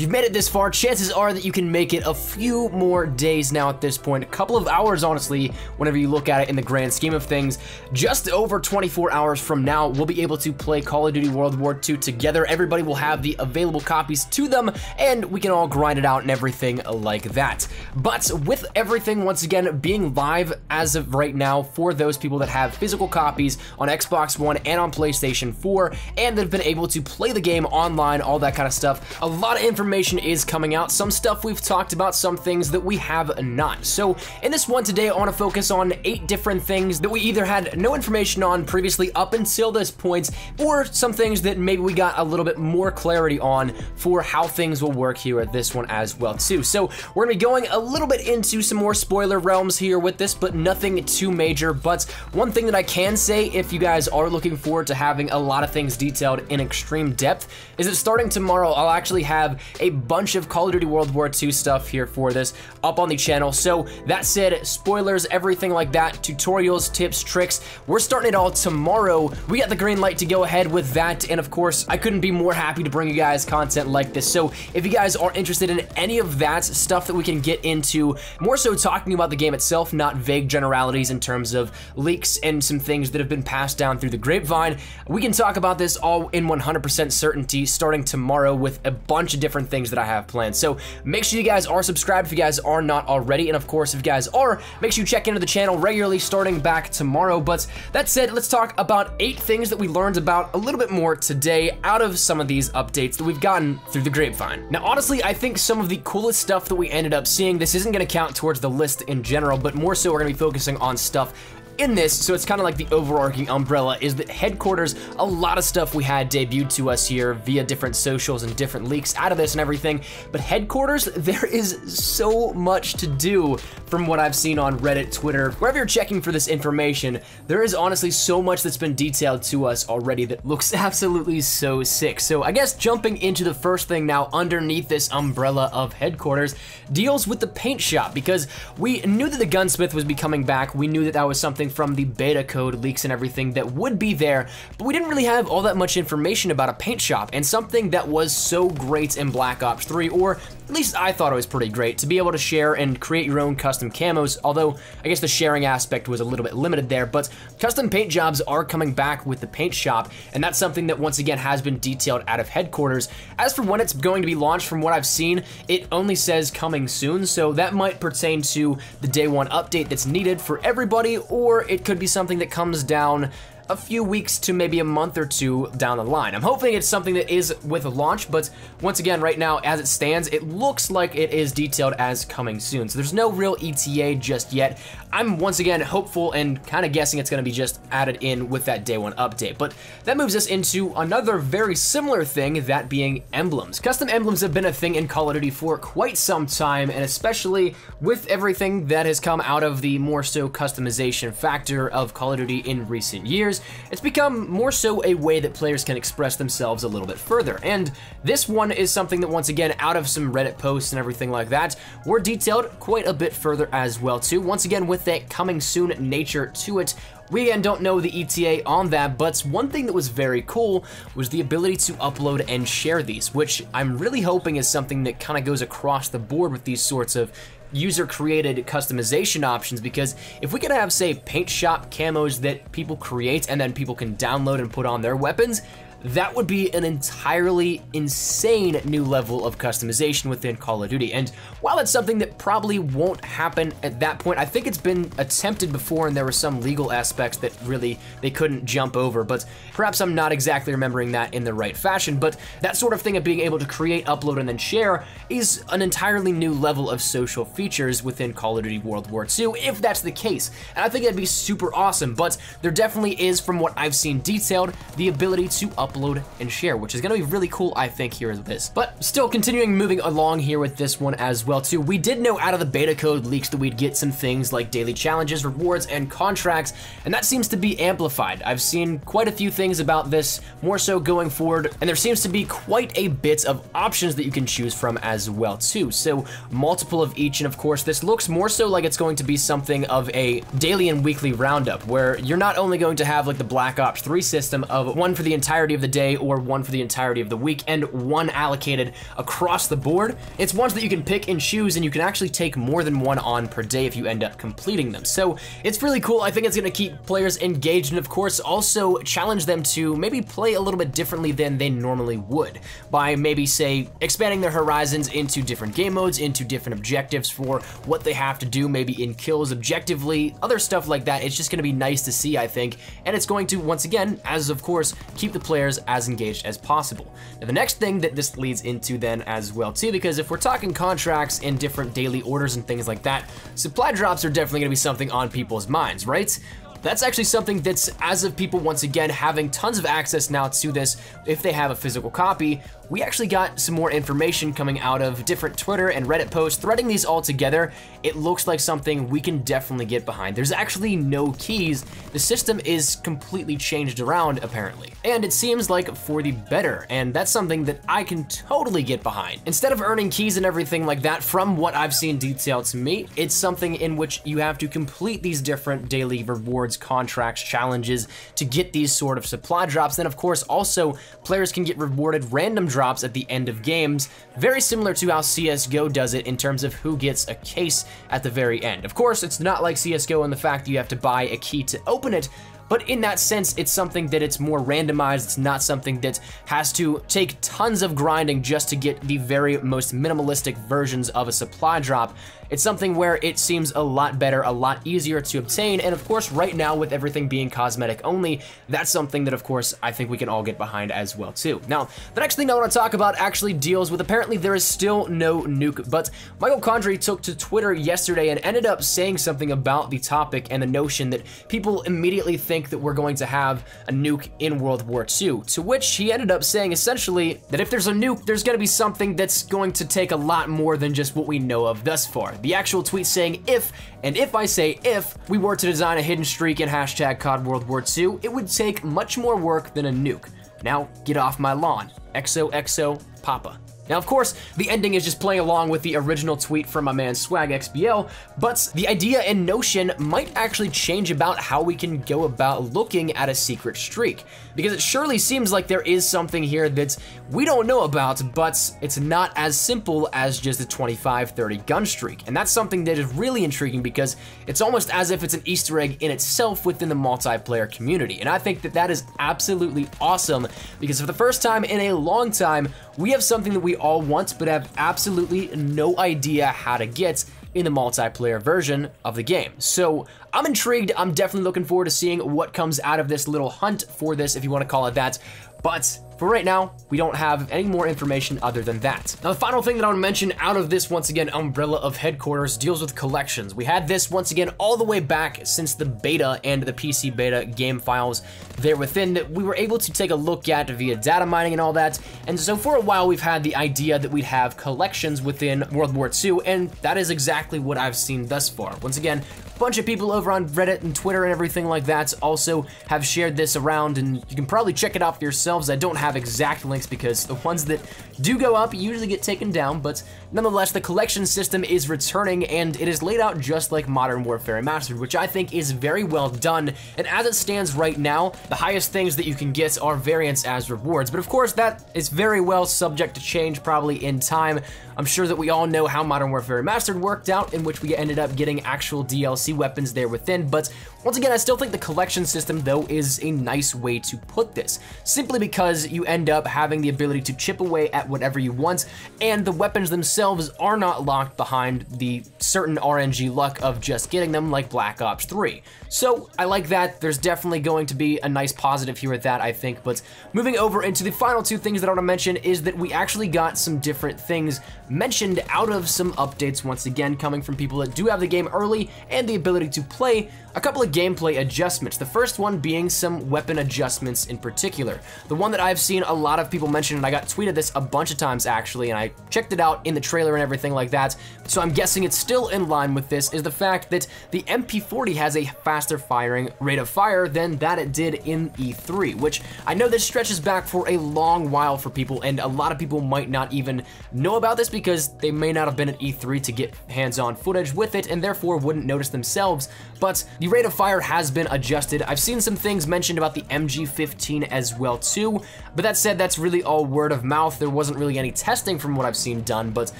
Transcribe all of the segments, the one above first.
If you've made it this far, chances are that you can make it a few more days now at this point. A couple of hours, honestly, whenever you look at it in the grand scheme of things. Just over 24 hours from now, we'll be able to play Call of Duty World War II together. Everybody will have the available copies to them, and we can all grind it out and everything like that. But with everything, once again, being live as of right now for those people that have physical copies on Xbox One and on PlayStation 4, and that have been able to play the game online, all that kind of stuff, a lot of information is coming out. Some stuff we've talked about, some things that we have not. So in this one today, I want to focus on 8 different things that we either had no information on previously up until this point, or some things that maybe we got a little bit more clarity on for how things will work here at this one as well too. So we're gonna be going a little bit into some more spoiler realms here with this, but nothing too major. But one thing that I can say, if you guys are looking forward to having a lot of things detailed in extreme depth, is that starting tomorrow, I'll actually have a bunch of Call of Duty World War II stuff here for this up on the channel. So that said, spoilers, everything like that, tutorials, tips, tricks, we're starting it all tomorrow. We got the green light to go ahead with that, and of course, I couldn't be more happy to bring you guys content like this. So if you guys are interested in any of that stuff that we can get into, more so talking about the game itself, not vague generalities in terms of leaks and some things that have been passed down through the grapevine, we can talk about this all in 100% certainty starting tomorrow with a bunch of different things that I have planned. So make sure you guys are subscribed if you guys are not already, and of course, if you guys are, make sure you check into the channel regularly starting back tomorrow. But that said, let's talk about 8 things that we learned about a little bit more today out of some of these updates that we've gotten through the grapevine. Now, honestly, I think some of the coolest stuff that we ended up seeing, this isn't gonna count towards the list in general, but more so we're gonna be focusing on stuff in this, so it's kind of like the overarching umbrella, is that headquarters, a lot of stuff we had debuted to us here via different socials and different leaks out of this and everything, but headquarters, there is so much to do from what I've seen on Reddit, Twitter, wherever you're checking for this information. There is honestly so much that's been detailed to us already that looks absolutely so sick. So I guess jumping into the first thing now underneath this umbrella of headquarters deals with the paint shop, because we knew that the gunsmith was coming back. We knew that that was something from the beta code leaks and everything that would be there, but we didn't really have all that much information about a paint shop, and something that was so great in Black Ops 3, or at least I thought it was pretty great, to be able to share and create your own custom camos, although I guess the sharing aspect was a little bit limited there, but custom paint jobs are coming back with the paint shop, and that's something that once again has been detailed out of headquarters. As for when it's going to be launched, from what I've seen, it only says coming soon, so that might pertain to the day 1 update that's needed for everybody, or it could be something that comes down a few weeks to maybe a month or 2 down the line. I'm hoping it's something that is with a launch, but once again, right now, as it stands, it looks like it is detailed as coming soon. So there's no real ETA just yet. I'm once again hopeful and kind of guessing it's gonna be just added in with that day 1 update. But that moves us into another very similar thing, that being emblems. Custom emblems have been a thing in Call of Duty for quite some time, and especially with everything that has come out of the more so customization factor of Call of Duty in recent years, it's become more so a way that players can express themselves a little bit further. And this one is something that, once again, out of some Reddit posts and everything like that, were detailed quite a bit further as well too. Once again, with that coming soon nature to it, we again don't know the ETA on that, but one thing that was very cool was the ability to upload and share these, which I'm really hoping is something that kind of goes across the board with these sorts of user-created customization options, because if we could have, say, paint shop camos that people create and then people can download and put on their weapons, that would be an entirely insane new level of customization within Call of Duty. And while it's something that probably won't happen at that point, I think it's been attempted before and there were some legal aspects that really they couldn't jump over, but perhaps I'm not exactly remembering that in the right fashion. But that sort of thing of being able to create, upload, and then share is an entirely new level of social features within Call of Duty World War II, if that's the case. And I think that'd be super awesome, but there definitely is, from what I've seen detailed, the ability to upload and share, which is gonna be really cool, I think, here with this. But still continuing moving along here with this one as well too, we did know out of the beta code leaks that we'd get some things like daily challenges, rewards, and contracts, and that seems to be amplified. I've seen quite a few things about this, more so going forward, and there seems to be quite a bit of options that you can choose from as well too. So multiple of each, and of course this looks more so like it's going to be something of a daily and weekly roundup, where you're not only going to have like the Black Ops 3 system of one for the entirety of of the day or one for the entirety of the week, and one allocated across the board. It's ones that you can pick and choose, and you can actually take more than one on per day if you end up completing them. So it's really cool. I think it's gonna keep players engaged, and of course also challenge them to maybe play a little bit differently than they normally would, by maybe, say, expanding their horizons into different game modes, into different objectives for what they have to do, maybe in kills objectively, other stuff like that. It's just gonna be nice to see, I think, and it's going to, once again, as of course, keep the players as engaged as possible. Now, the next thing that this leads into then as well too, because if we're talking contracts and different daily orders and things like that, supply drops are definitely gonna be something on people's minds, right? That's actually something that's, as of people once again having tons of access now to this, if they have a physical copy, we actually got some more information coming out of different Twitter and Reddit posts, threading these all together. It looks like something we can definitely get behind. There's actually no keys. The system is completely changed around, apparently. And it seems like for the better, and that's something that I can totally get behind. Instead of earning keys and everything like that, from what I've seen detailed to me, it's something in which you have to complete these different daily rewards, contracts, challenges to get these sort of supply drops. Then of course also players can get rewarded random drops at the end of games, very similar to how CSGO does it in terms of who gets a case at the very end. Of course, it's not like CSGO in the fact that you have to buy a key to open it, but in that sense, it's something that it's more randomized. It's not something that has to take tons of grinding just to get the very most minimalistic versions of a supply drop. It's something where it seems a lot better, a lot easier to obtain, and of course right now with everything being cosmetic only, that's something that of course I think we can all get behind as well too. Now, the next thing I want to talk about actually deals with, apparently there is still no nuke, but Michael Condrey took to Twitter yesterday and ended up saying something about the topic and the notion that people immediately think that we're going to have a nuke in World War II, to which he ended up saying essentially that if there's a nuke, there's going to be something that's going to take a lot more than just what we know of thus far. The actual tweet saying if, and if I say if, we were to design a hidden streak in hashtag COD World War II, it would take much more work than a nuke. Now get off my lawn. XOXO Papa. Now, of course, the ending is just playing along with the original tweet from my man SwagXBL, but the idea and notion might actually change about how we can go about looking at a secret streak, because it surely seems like there is something here that we don't know about, but it's not as simple as just a 25-30 gun streak, and that's something that is really intriguing because it's almost as if it's an Easter egg in itself within the multiplayer community, and I think that that is absolutely awesome, because for the first time in a long time, we have something that we all want but have absolutely no idea how to get in the multiplayer version of the game. So I'm intrigued. I'm definitely looking forward to seeing what comes out of this little hunt for this, if you want to call it that. But for right now, we don't have any more information other than that. Now, the final thing that I want to mention out of this, once again, umbrella of headquarters deals with collections. We had this, once again, all the way back since the beta and the PC beta game files there within that we were able to take a look at via data mining and all that. And so for a while, we've had the idea that we'd have collections within World War II, and that is exactly what I've seen thus far. Once again, bunch of people over on Reddit and Twitter and everything like that also have shared this around, and you can probably check it out for yourselves. I don't have exact links because the ones that do go up usually get taken down, but nonetheless, the collection system is returning, and it is laid out just like Modern Warfare Remastered, which I think is very well done. And as it stands right now, the highest things that you can get are variants as rewards, but of course that is very well subject to change probably in time. I'm sure that we all know how Modern Warfare Remastered worked out, in which we ended up getting actual DLC weapons there within, but once again, I still think the collection system, though, is a nice way to put this, simply because you end up having the ability to chip away at whatever you want, and the weapons themselves are not locked behind the certain RNG luck of just getting them, like Black Ops 3. So I like that. There's definitely going to be a nice positive here with that, I think, but moving over into the final two things that I want to mention is that we actually got some different things mentioned out of some updates, once again, coming from people that do have the game early and the ability to play a couple of gameplay adjustments. The first one being some weapon adjustments in particular. The one that I've seen a lot of people mention, and I got tweeted this a bunch of times actually, and I checked it out in the trailer and everything like that, so I'm guessing it's still in line with this, is the fact that the MP40 has a faster firing rate of fire than that it did in E3, which I know this stretches back for a long while for people, and a lot of people might not even know about this because they may not have been at E3 to get hands-on footage with it and therefore wouldn't notice themselves, but the rate of fire has been adjusted. I've seen some things mentioned about the MG15 as well too, but that said, that's really all word of mouth. There wasn't really any testing from what I've seen done, but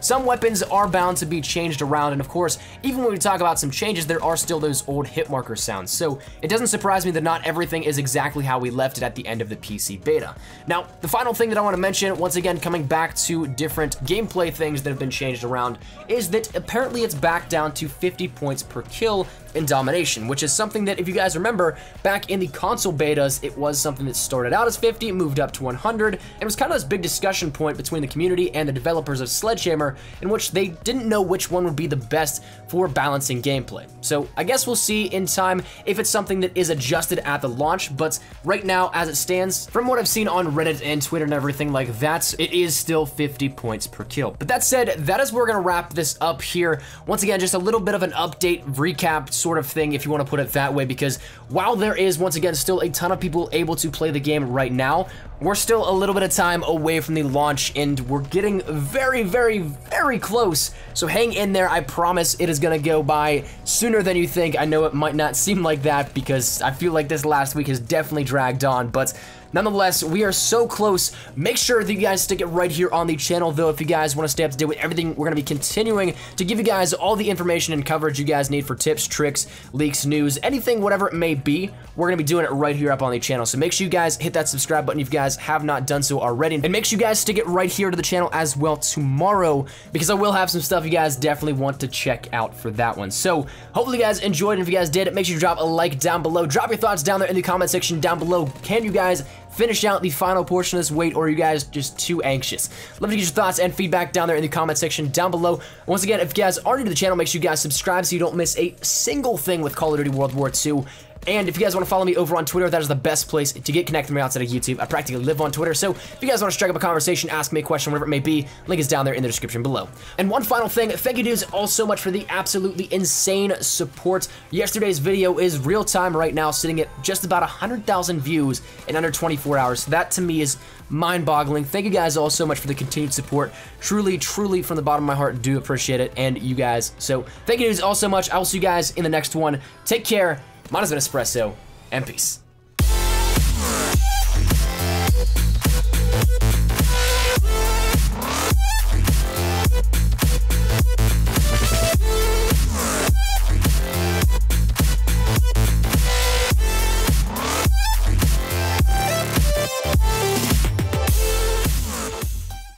some weapons are bound to be changed around, and of course, even when we talk about some changes, there are still those old hit marker sounds, so it doesn't surprise me that not everything is exactly how we left it at the end of the PC beta. Now, the final thing that I want to mention, once again, coming back to different gameplay things that have been changed around, is that apparently it's back down to 50 points per kill in Domination, which is something that, if you guys remember, back in the console betas, it was something that started out as 50, moved up to 100, and it was kind of this big discussion point between the community and the developers of Sledgehammer, in which they didn't know which one would be the best for balancing gameplay. So I guess we'll see in time if it's something that is adjusted at the launch, but right now, as it stands, from what I've seen on Reddit and Twitter and everything like that, it is still 50 points per kill. But that said, that is where we're gonna wrap this up here. Once again, just a little bit of an update, recap sort of thing, if you want to put it that way, because while there is, once again, still a ton of people able to play the game right now, we're still a little bit of time away from the launch, and we're getting very, very, very close. So hang in there. I promise it is gonna go by sooner than you think. I know it might not seem like that because I feel like this last week has definitely dragged on, but nonetheless, we are so close. Make sure that you guys stick it right here on the channel, though, if you guys want to stay up to date with everything. We're going to be continuing to give you guys all the information and coverage you guys need for tips, tricks, leaks, news, anything, whatever it may be. We're going to be doing it right here up on the channel. So make sure you guys hit that subscribe button if you guys have not done so already. And make sure you guys stick it right here to the channel as well tomorrow, because I will have some stuff you guys definitely want to check out for that one. So hopefully you guys enjoyed, and if you guys did, make sure you drop a like down below. Drop your thoughts down there in the comment section down below. Can you guys finish out the final portion of this wait, or are you guys just too anxious? Love to get your thoughts and feedback down there in the comment section down below. Once again, if you guys are new to the channel, make sure you guys subscribe so you don't miss a single thing with Call of Duty World War II. And if you guys want to follow me over on Twitter, that is the best place to get connected with me outside of YouTube. I practically live on Twitter, so if you guys want to strike up a conversation, ask me a question, whatever it may be, link is down there in the description below. And one final thing, thank you dudes all so much for the absolutely insane support. Yesterday's video is real time right now, sitting at just about 100,000 views in under 24 hours. So that to me is mind-boggling. Thank you guys all so much for the continued support. Truly, truly, from the bottom of my heart, do appreciate it, and you guys. So thank you dudes all so much. I will see you guys in the next one. Take care. Mine has been Espresso, and peace.